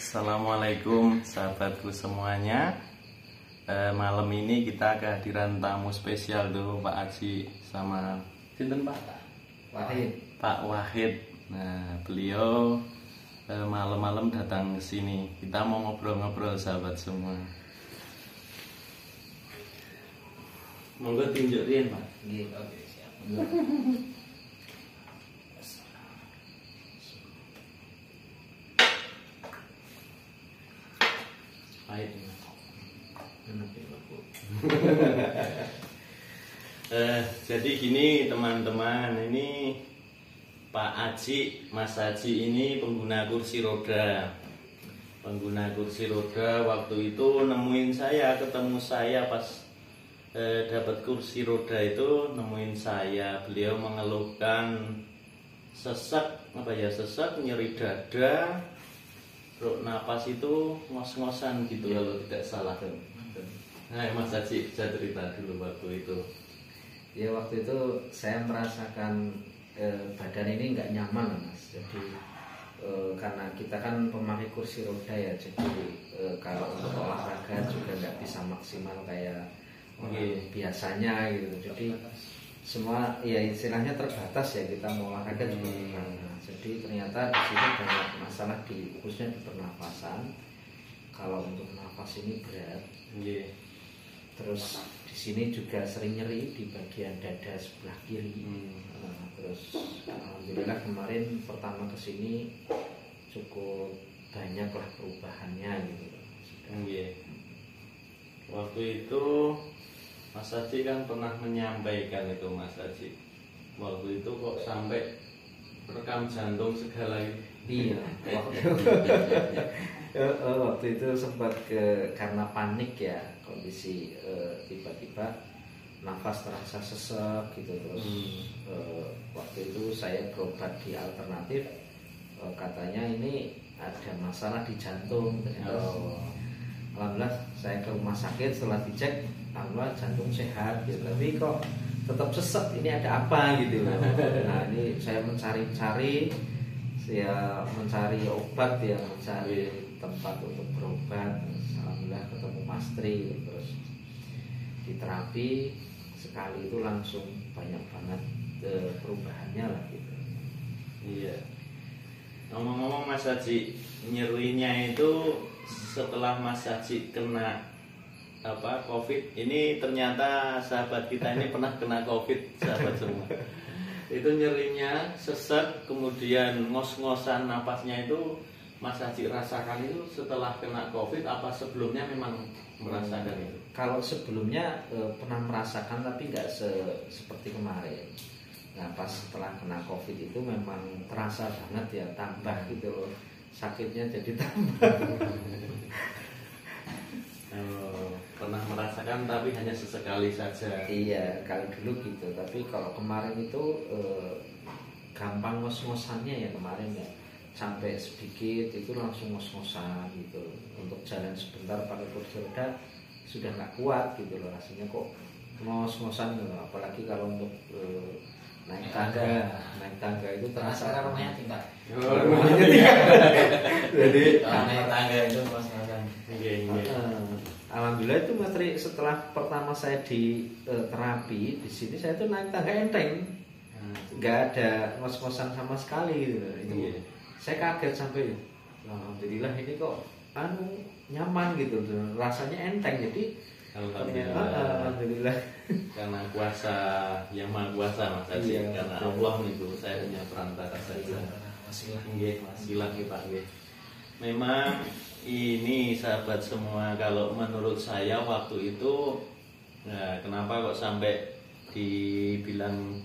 Assalamualaikum sahabatku semuanya. Malam ini kita kehadiran tamu spesial dulu, Pak Aji sama sinten Pak? Wahid. Pak Wahid. Nah, beliau malam-malam datang ke sini. Kita mau ngobrol-ngobrol sahabat semua. Monggo tunjukin Pak. Nggih, oke, siap. Baik. Jadi gini teman-teman, ini Pak Aji, Mas Aji ini pengguna kursi roda. Pengguna kursi roda waktu itu nemuin saya, ketemu saya pas dapat kursi roda itu nemuin saya. Beliau mengeluhkan sesak, sesak, nyeri dada, terus napas itu ngos-ngosan gitu kalau tidak salah. Nah, Mas Aji bisa cerita dulu waktu itu. Ya, waktu itu saya merasakan badan ini nggak nyaman, Mas. Jadi karena kita kan pemakai kursi roda ya, jadi kalau untuk olahraga juga nggak bisa maksimal kayak biasanya gitu. Jadi semua ya istilahnya terbatas ya, kita mau olahraga juga terbatas. Jadi ternyata di sini banyak masalah khususnya di pernafasan. Kalau untuk nafas ini berat. Terus di sini juga sering nyeri di bagian dada sebelah kiri. Terus alhamdulillah kemarin pertama kesini cukup banyak lah perubahannya gitu. Waktu itu Mas Aji kan pernah menyampaikan itu, Mas Aji. Waktu itu kok sampai rekam jantung segala itu. Iya, waktu itu sempat karena panik ya, kondisi tiba-tiba nafas terasa sesek gitu. Terus waktu itu saya berobat di alternatif, katanya ini ada masalah di jantung. Alhamdulillah saya ke rumah sakit, setelah dicek alhamdulillah jantung sehat gitu. Tapi kok tetap sesek, ini ada apa gitu loh. Nah, ini saya mencari-cari obat ya, mencari tempat untuk berobat. Alhamdulillah ketemu Mas Tri, terus di terapi sekali itu langsung banyak banget perubahannya lah gitu. Iya. Ngomong-ngomong Mas Haji, nyerinya itu setelah Mas Haji kena COVID, ini ternyata sahabat kita ini pernah kena COVID, sahabat semua. Itu nyerinya, sesak, kemudian ngos-ngosan napasnya itu Mas Haji rasakan itu setelah kena COVID apa sebelumnya memang merasakan itu? Kalau sebelumnya pernah merasakan tapi nggak seperti kemarin. Nah, pas setelah kena COVID itu memang terasa banget ya, tambah gitu loh, sakitnya jadi tambah. Pernah merasakan tapi hanya sesekali saja. Iya, kalau dulu gitu. Tapi kalau kemarin itu gampang ngos-ngosannya ya kemarin ya. Sampai sedikit itu langsung ngos-ngosan gitu. Untuk jalan sebentar pakai kursi roda sudah nggak kuat gitu loh, rasanya kok ngos-ngosan gitu. Apalagi kalau untuk naik tangga itu terasa rumahnya tingkat. Jadi naik tangga itu ngos-ngosan. Alhamdulillah itu Mas Tri, setelah pertama saya di terapi di sini saya tuh naik tangga enteng, nggak ada ngos-ngosan sama sekali gitu. Saya kaget sampai, alhamdulillah ini kok nyaman gitu, rasanya enteng. Jadi alhamdulillah. Karena kuasa yang maha kuasa Mas Haji, karena Allah itu saya hanya perantara saja. Wasilah Pak. Memang ini sahabat semua, kalau menurut saya waktu itu kenapa kok sampai dibilang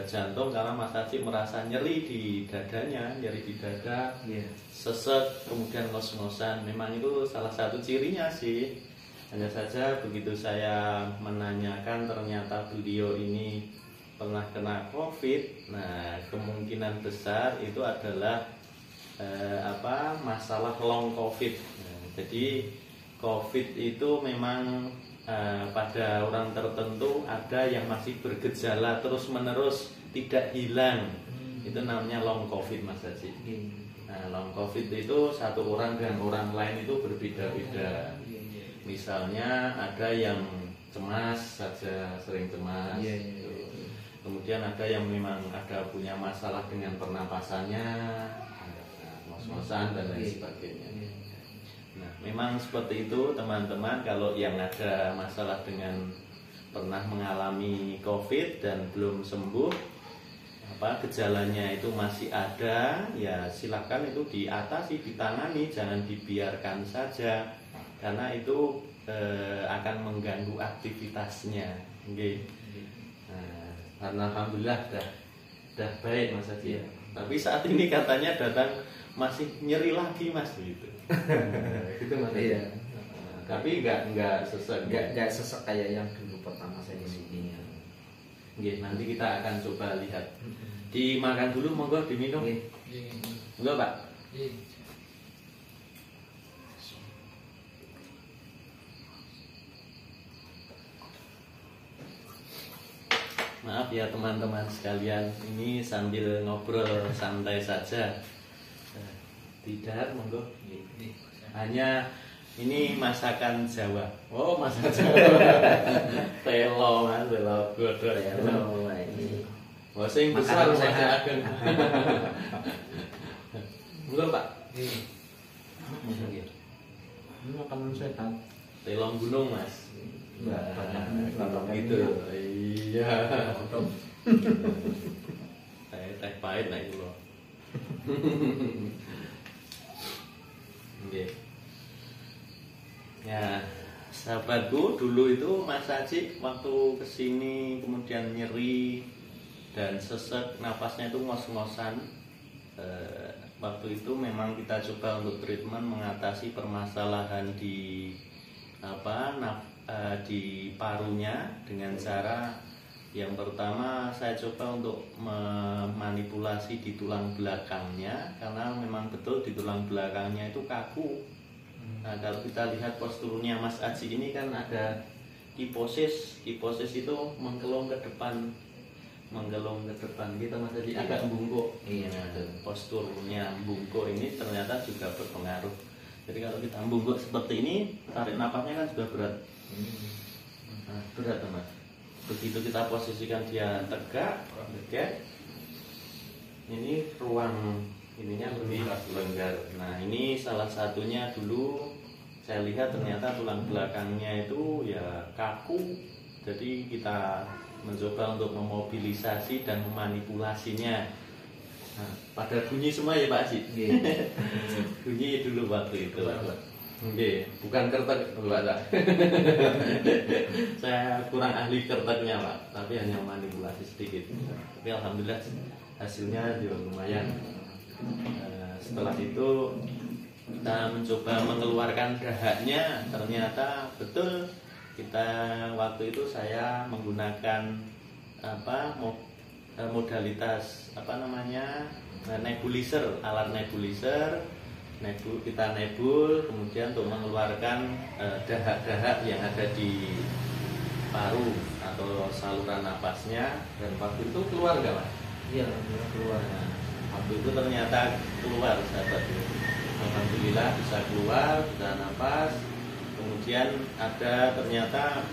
jantung, karena Mas Haji merasa nyeri di dadanya, nyeri di dada, sesek, kemudian ngos-ngosan. Memang itu salah satu cirinya sih. Hanya saja begitu saya menanyakan ternyata beliau ini pernah kena COVID. Nah, kemungkinan besar itu adalah masalah long COVID. Jadi COVID itu memang pada orang tertentu ada yang masih bergejala terus menerus tidak hilang. Itu namanya long COVID, Mas Haji. Nah, long COVID itu satu orang dengan orang lain itu berbeda-beda. Misalnya ada yang cemas saja, sering cemas. Kemudian ada yang memang ada punya masalah dengan pernapasannya, ngos-ngosan dan lain sebagainya. Nah, memang seperti itu teman-teman. Kalau yang ada masalah dengan pernah mengalami COVID dan belum sembuh, gejalanya itu masih ada, ya silakan itu diatasi, ditangani, jangan dibiarkan saja, karena itu akan mengganggu aktivitasnya. Okay. Nah, karena alhamdulillah dah baik Mas Haji. Tapi saat ini katanya datang masih nyeri lagi Mas gitu. Gitu Mas. Iya. Tapi enggak sesek. Enggak sesek kayak yang dulu pertama saya di sini. Oke, nanti kita akan coba lihat. Dimakan dulu, monggo diminum. Enggak, Pak? Maaf ya teman-teman sekalian, ini sambil ngobrol santai saja. Tidak, monggo. Hanya ini masakan Jawa. Oh, masakan Jawa. Telo, Mas, telo godhog. Telo ini. Wah, sing besar saya ageng. Belum, Pak? Iya. Ini makanan sehat. Telong gunung, Mas. Nah, gitu. Iya. Teh pahit nah itu loh. Oke. Ya, sahabatku, dulu itu Mas Haji waktu kesini kemudian nyeri dan sesek, napasnya itu ngos-ngosan. Waktu itu memang kita coba untuk treatment mengatasi permasalahan di di parunya dengan cara yang pertama saya coba untuk memanipulasi di tulang belakangnya, karena memang betul di tulang belakangnya itu kaku. Nah, kalau kita lihat posturnya Mas Haji ini kan ada kiposis itu menggelong ke depan gitu Mas Haji, agak bungkuk. Iya, posturnya bungkuk ini ternyata juga berpengaruh. Jadi kalau kita bungkuk seperti ini, tarik napasnya kan juga berat. Nah, berat Mas. Begitu kita posisikan dia tegak, ini ruang ininya lebih longgar. Nah, ini salah satunya dulu saya lihat ternyata tulang belakangnya itu ya kaku. Jadi kita mencoba untuk memobilisasi dan memanipulasinya. Nah, pada bunyi semua ya Pak Haji. Bunyi dulu waktu itu. Bukan kertek, Pak. Saya kurang ahli kerteknya Pak, tapi hanya manipulasi sedikit. Tapi alhamdulillah hasilnya juga lumayan. Setelah itu kita mencoba mengeluarkan dahaknya, ternyata betul kita waktu itu saya menggunakan modalitas nebulizer, alat nebulizer. Kita nebul kemudian untuk mengeluarkan dahak-dahak yang ada di paru atau saluran napasnya, dan waktu itu keluar nggak Mas? Iya, keluar. Nah, waktu itu ternyata keluar sahabat. Alhamdulillah bisa keluar, bisa napas. Kemudian ada ternyata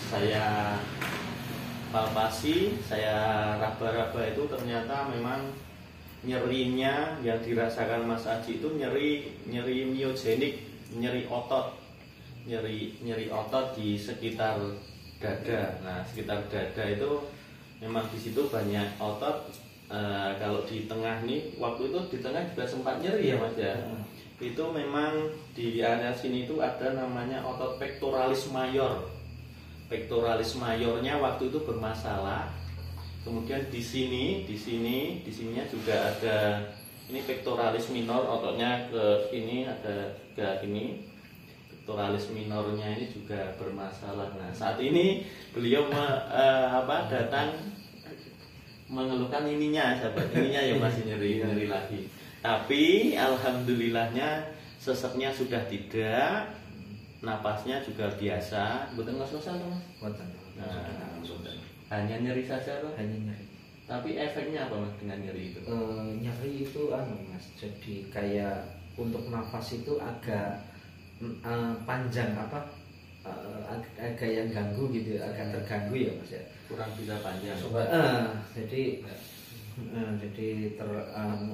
saya palpasi, saya raba-raba itu ternyata memang nyerinya yang dirasakan Mas Haji itu nyeri myogenik, nyeri otot di sekitar dada. Nah, sekitar dada itu memang di situ banyak otot. Kalau di tengah nih, waktu itu di tengah juga sempat nyeri ya Mas ya. Itu memang di area sini itu ada namanya otot pectoralis major. Pectoralis majornya waktu itu bermasalah. Kemudian di sininya juga ada ini pectoralis minor, ototnya ke sini ada ke ini. Pectoralis minornya ini juga bermasalah. Nah, saat ini beliau datang mengeluhkan ininya, sahabat, ininya yang masih nyeri lagi. Tapi alhamdulillahnya seseknya sudah tidak, napasnya juga biasa. Betul ngos-ngosan Mas? Betul. Nah, hanya nyeri saja loh. Hanya nyeri. Tapi efeknya apa mas dengan nyeri itu? Nyeri itu mas, jadi kayak untuk nafas itu agak panjang apa, agak yang ganggu gitu, agak terganggu ya mas ya. Kurang bisa panjang. Jadi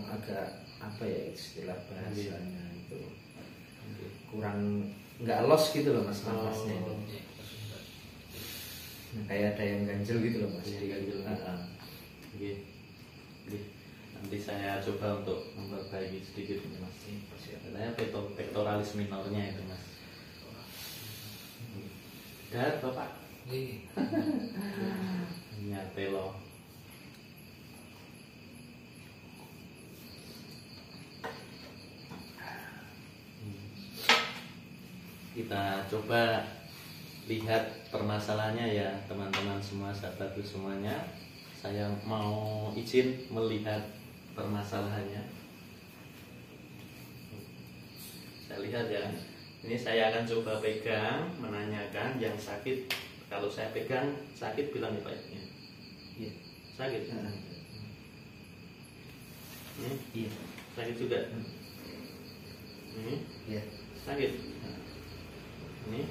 agak apa ya istilah bahasanya itu, kurang nggak los gitu loh mas nafasnya itu. Nah, kayak ada yang ganjel gitu loh mas. Ganjel. Oke. Nanti saya coba untuk memperbaiki sedikit mas. Katanya pectoralis minornya itu mas. Dan bapak. Nyate loh. Kita coba lihat permasalahannya ya teman-teman semua, sahabatku semuanya. Saya mau izin melihat permasalahannya. Saya lihat ya. Ini saya akan coba pegang, menanyakan yang sakit. Kalau saya pegang sakit bilang ya Pak. Iya. Sakit. Iya. Sakit juga. Iya. Sakit. Ini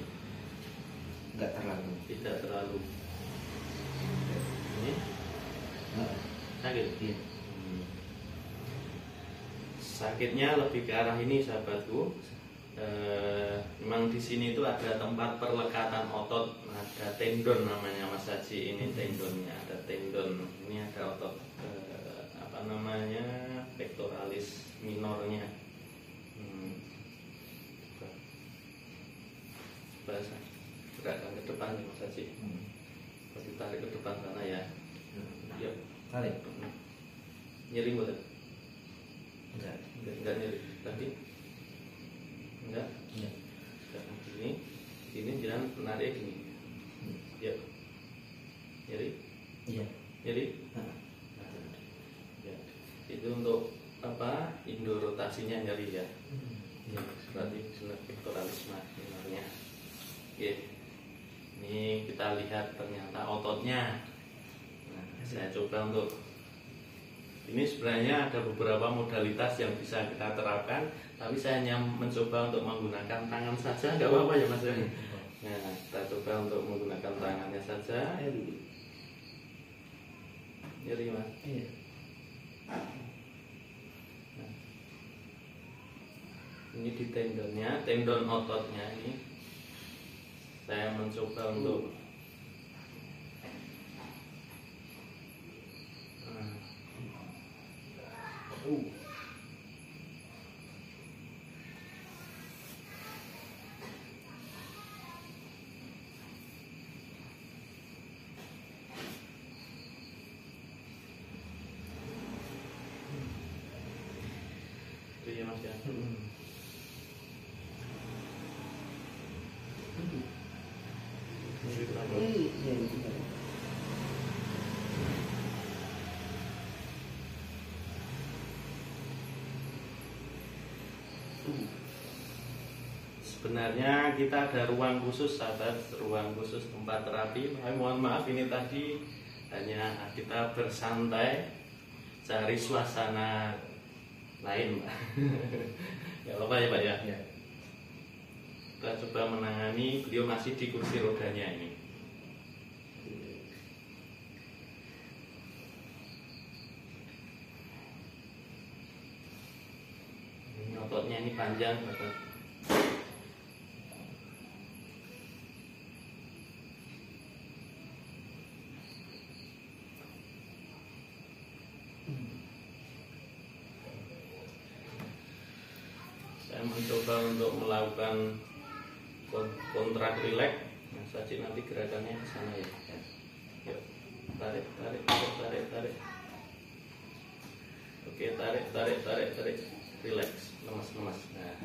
Nggak terlalu. tidak terlalu. Ini sakit. Iya. Sakitnya lebih ke arah ini sahabatku. Memang di sini itu ada tempat perlekatan otot, ada tendon namanya Mas Haji. Ini tendonnya, ada tendon. Ini ada otot apa namanya pectoralis minornya. Bahasa gerakan ke depan nih Mas Haji. Tarik ke depan sana ya. Ya. Tarik. Nyeri bukan? Enggak. Nyeri. Tadi? Enggak? Iya. Sekarang ini jangan menarik gini. Ya. Nyeri? Iya. Nyeri? Ya. Itu untuk apa? Indorotasinya nyeri ya. Ya, berarti benar pectoralis minornya. Oke. Ini kita lihat ternyata ototnya. Nah, saya coba untuk ini sebenarnya ada beberapa modalitas yang bisa kita terapkan, tapi saya hanya mencoba untuk menggunakan tangan saja, nggak apa-apa ya Mas. Nah, kita coba untuk menggunakan tangannya saja. Nyeri Mas. Iya. Nah, ini di tendonnya, tendon ototnya ini. Saya mencoba untuk itu ya Mas ya. Sebenarnya kita ada ruang khusus sahabat, ruang khusus tempat terapi. Mohon maaf ini tadi hanya kita bersantai cari suasana lain Pak. Ya apa ya Pak ya? Ya. Kita coba menangani, beliau masih di kursi rodanya ini. Ini ototnya ini panjang Bapak. Saya mencoba untuk melakukan kontrak rileks. Nah, Haji nanti gerakannya ke sana ya. Yuk, tarik. Oke, tarik. Rileks, lemas. Nah.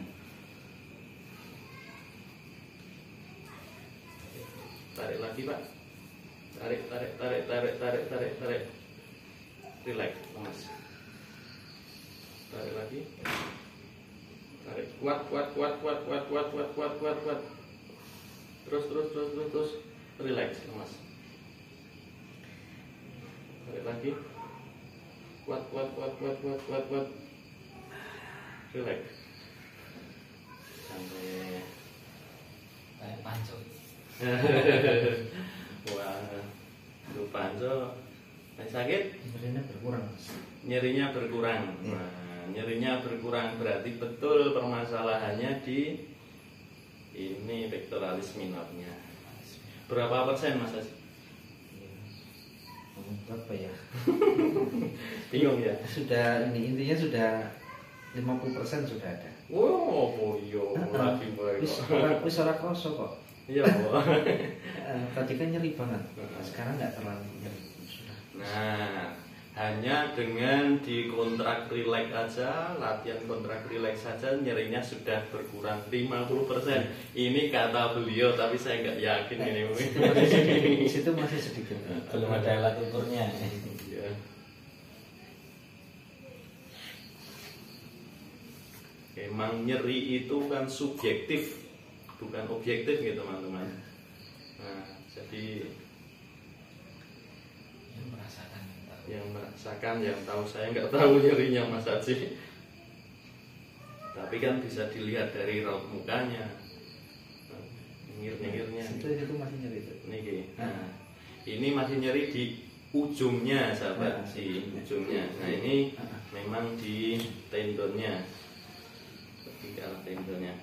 Tarik lagi, Pak. Tarik. Rileks, lemas. Tarik lagi. Tarik kuat. Terus. Relax, lemas. Tarik lagi. kuat. Relax. Sampai Kayak pancuk. wah, lu panco sakit? Nyerinya berkurang, Mas. Nyerinya berkurang. Nah, nyerinya berkurang berarti betul permasalahannya di ini pectoralis minornya. Berapa persen Mas Haji? Berapa ya? Bingung ya? Sudah intinya sudah 50% sudah ada. Wow, boyo lagi boyo. Wis ora kroso kok. Iya, Bu. Tadi kan nyeri banget. Sekarang nggak terlalu nyeri. Sudah. Nah, hanya dengan dikontrak relax aja, latihan kontrak relax saja nyerinya sudah berkurang 50%. Ini kata beliau, tapi saya nggak yakin ini. Situ masih sedikit. Belum ada alat ukurnya. Iya. Emang nyeri itu kan subjektif, bukan objektif gitu teman-teman. Nah, jadi yang merasakan, yang tahu, saya nggak tahu nyerinya Mas Haji. Tapi kan bisa dilihat dari raut mukanya, nyengir-nyengirnya. Itu masih nyeri itu. Nah, ini masih nyeri di ujungnya, sahabat, di ujungnya. Nah, ini memang di tendonnya, di arah tendonnya.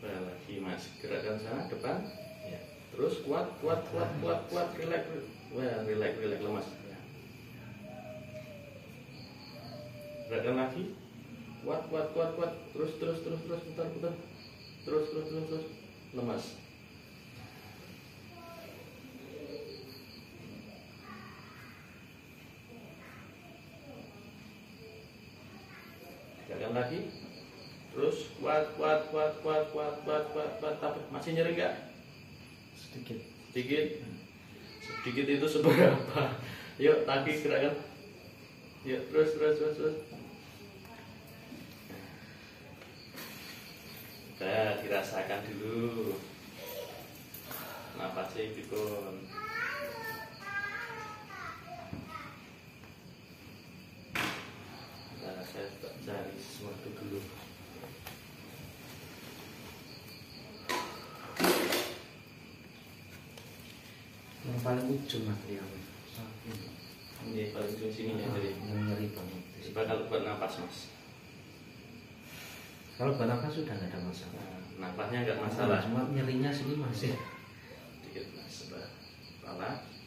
Coba lagi Mas, gerakan sana depan. Ya. Terus kuat, relax. Wah, relax lemas. Ya. Gerakan lagi. Kuat. Terus, putar. Terus. Lemas. Gerakan lagi. Terus kuat. Tapi masih nyeri nggak? Sedikit itu seberapa? Yuk, kaki gerakan. Yuk, terus. Kita dirasakan dulu. Napasnya pikun. Nah, saya cari sesuatu dulu. Yang paling ujung material. Ini paling ujung sini ya, jadi Yang nyeri banget. coba kalau buat napas Mas. Kalau buat nafas sudah nggak ada masalah. Nah, napasnya nggak masalah. Cuma nyerinya sini masih. Sedikit Mas, sebelah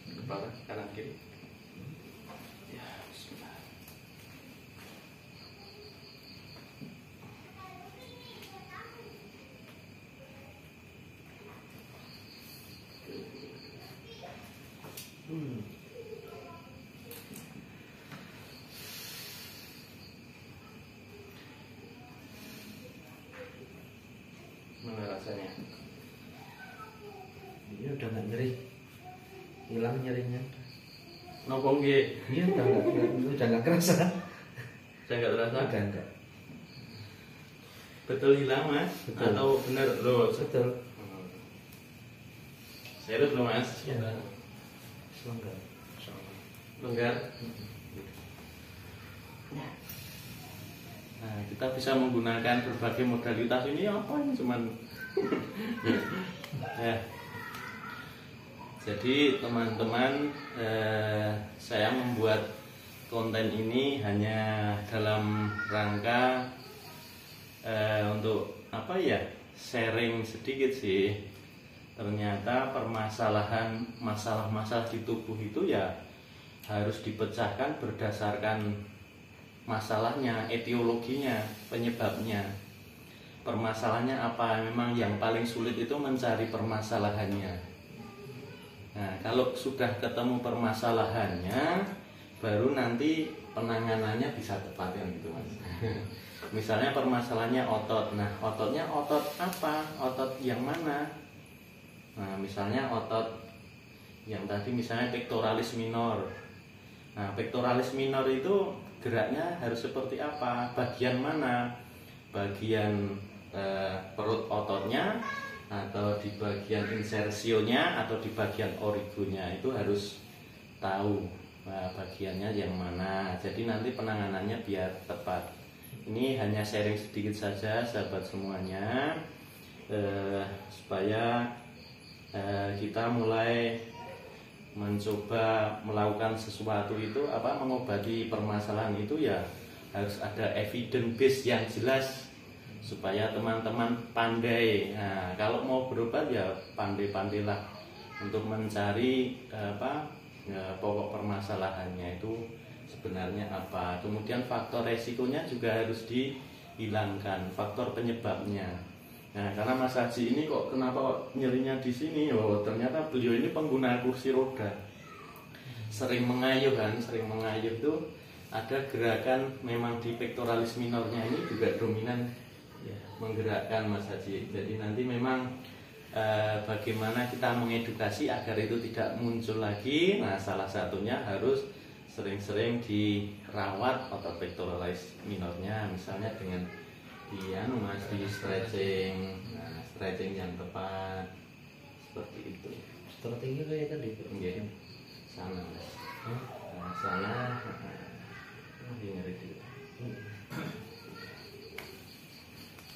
kepala kanan kiri. Ya, bismillah. Mana rasanya? Ini udah nggak nyeri. Hilang nyerinya. Nopo nggih? Iya udah nggak kerasa. Saya nggak terasa. Udah enggak. Betul hilang Mas? Betul. Atau benar loh? Betul. Serius loh Mas? Ya. Selenggar. Longgar. Nah, kita bisa menggunakan berbagai modalitas ini apa ini cuman ya. Jadi teman-teman, saya membuat konten ini hanya dalam rangka untuk apa ya, sharing sedikit sih. Ternyata masalah-masalah di tubuh itu ya harus dipecahkan berdasarkan masalahnya, etiologinya, penyebabnya. Permasalahannya apa? Memang yang paling sulit itu mencari permasalahannya. Nah, kalau sudah ketemu permasalahannya, baru nanti penanganannya bisa tepat kan gitu Mas. Misalnya permasalahannya otot. Nah, ototnya otot apa? Otot yang mana? Nah, misalnya otot yang tadi misalnya pectoralis minor. Nah, pectoralis minor itu geraknya harus seperti apa? Bagian mana? Bagian perut ototnya, atau di bagian insersionya, atau di bagian origonya, itu harus tahu bagiannya yang mana. Jadi nanti penanganannya biar tepat. Ini hanya sharing sedikit saja sahabat semuanya, supaya kita mulai mencoba melakukan sesuatu itu, mengobati permasalahan itu ya harus ada evidence base yang jelas supaya teman-teman pandai. Nah, kalau mau berobat ya pandai-pandailah untuk mencari pokok permasalahannya itu sebenarnya apa. Kemudian faktor resikonya juga harus dihilangkan, faktor penyebabnya. Nah, karena Mas Haji ini kok kenapa kok nyerinya di sini? Oh, ternyata beliau ini pengguna kursi roda. Sering mengayuh itu ada gerakan, memang di pectoralis minornya ini juga dominan ya, menggerakkan Mas Haji. Jadi nanti memang bagaimana kita mengedukasi agar itu tidak muncul lagi. Nah, salah satunya harus sering-sering dirawat otot pectoralis minornya, misalnya dengan di stretching, stretching yang tepat seperti itu. Stretchingnya kayak tadi. Iya, sana Mas. Sana. Nyeri dulu.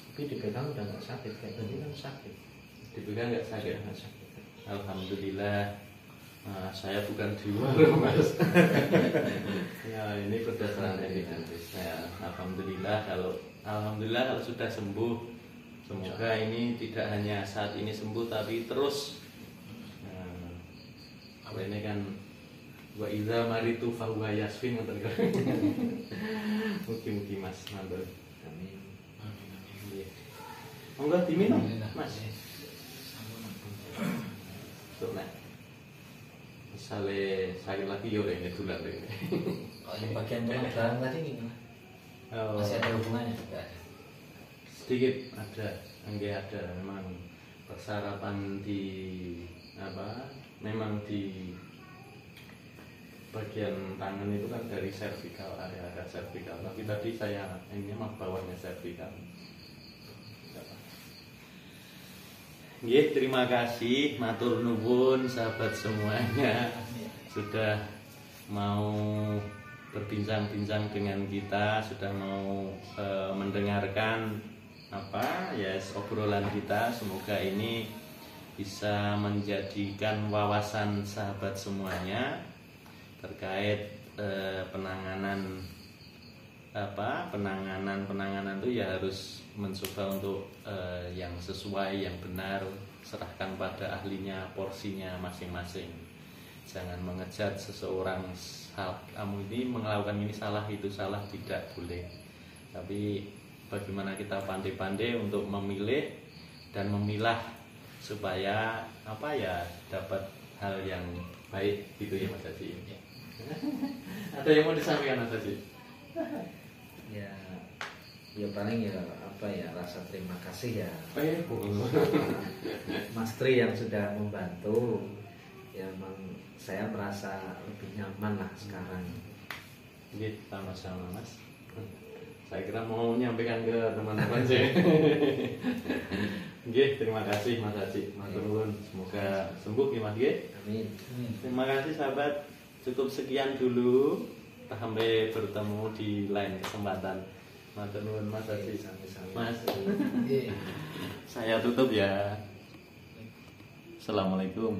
Tapi dipegang udah nggak sakit, kayak tadi kan sakit. Dipegang nggak sakit? Alhamdulillah. Saya bukan dewa Mas. Ya, ini berdasarkan evidence. Alhamdulillah kalau sudah sembuh. Semoga ini tidak hanya saat ini sembuh tapi terus. Ini kan wa idza maritu fa huwa yasfin. Mugi-mugi Mas mandor. Amin. Monggo diminum Mas. Tuh nah. Misalnya sakit lagi yo ini tulang ini. Oh, yang bagian tulang belakang tadi gimana? Masih ada hubungannya? Enggak. Sedikit ada, enggak ada. Memang persarapan di memang di bagian tangan itu kan dari cervical, area cervical. Tapi tadi saya ini mah bawahnya cervical. Nggih, terima kasih, matur nuwun sahabat semuanya sudah mau berbincang-bincang dengan kita, sudah mau mendengarkan obrolan kita. Semoga ini bisa menjadikan wawasan sahabat semuanya terkait penanganan itu ya harus mencoba untuk yang sesuai, yang benar, serahkan pada ahlinya, porsinya masing-masing. Jangan mengejat seseorang, kamu ini melakukan ini salah, itu salah, tidak boleh. Tapi bagaimana kita pandai-pandai untuk memilih dan memilah supaya dapat hal yang baik gitu ya Mas Haji. Ada yang mau disampaikan Mas Haji? Ya paling rasa terima kasih ya Mas Tri yang sudah membantu. Ya memang saya merasa lebih nyaman lah sekarang. Gitu, sama-sama Mas. Saya kira mau menyampaikan ke teman-teman sih. Nggih, terima kasih Mas Haji. Matur nuwun. Semoga sembuh ya Mas nggih. Amin. Terima kasih sahabat. Cukup sekian dulu. Sampai bertemu di lain kesempatan. Matur nuwun Mas Haji. Mas. Saya tutup ya. Assalamualaikum.